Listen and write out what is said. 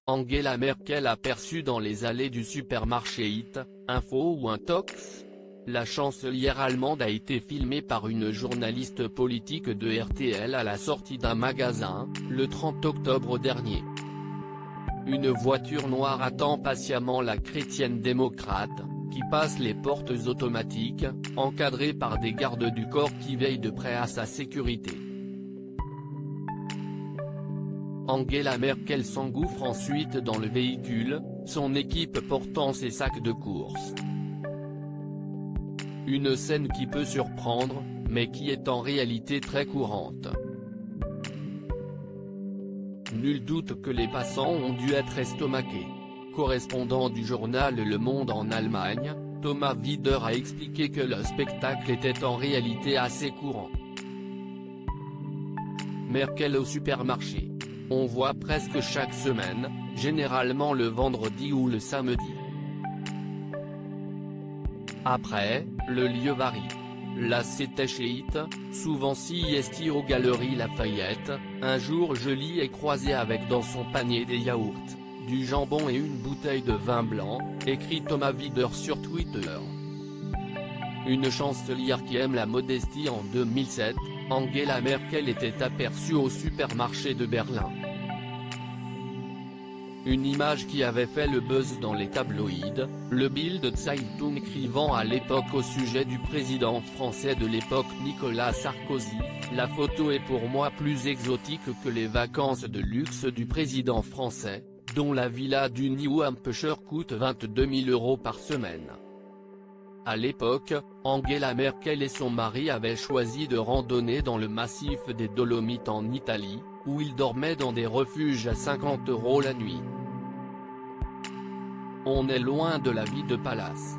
Angela Merkel aperçue dans les allées du supermarché It, Info ou Intox. La chancelière allemande a été filmée par une journaliste politique de RTL à la sortie d'un magasin, le 30 octobre dernier. Une voiture noire attend patiemment la chrétienne démocrate, qui passe les portes automatiques, encadrée par des gardes du corps qui veillent de près à sa sécurité. Angela Merkel s'engouffre ensuite dans le véhicule, son équipe portant ses sacs de course. Une scène qui peut surprendre, mais qui est en réalité très courante. Nul doute que les passants ont dû être estomaqués. Correspondant du journal Le Monde en Allemagne, Thomas Wider a expliqué que le spectacle était en réalité assez courant. Merkel au supermarché. On voit presque chaque semaine, généralement le vendredi ou le samedi. Après, le lieu varie. Là c'était chez It, souvent si aux Galeries Lafayette. Un jour je l'y ai croisé avec dans son panier des yaourts, du jambon et une bouteille de vin blanc, écrit Thomas Wider sur Twitter. Une chancelière qui aime la modestie. En 2007, Angela Merkel était aperçue au supermarché de Berlin. Une image qui avait fait le buzz dans les tabloïds, le Bild Zeitung écrivant à l'époque au sujet du président français de l'époque Nicolas Sarkozy, la photo est pour moi plus exotique que les vacances de luxe du président français, dont la villa du New Hampshire coûte 22 000 € par semaine. À l'époque, Angela Merkel et son mari avaient choisi de randonner dans le massif des Dolomites en Italie, où ils dormaient dans des refuges à 50 € la nuit. On est loin de la vie de palace.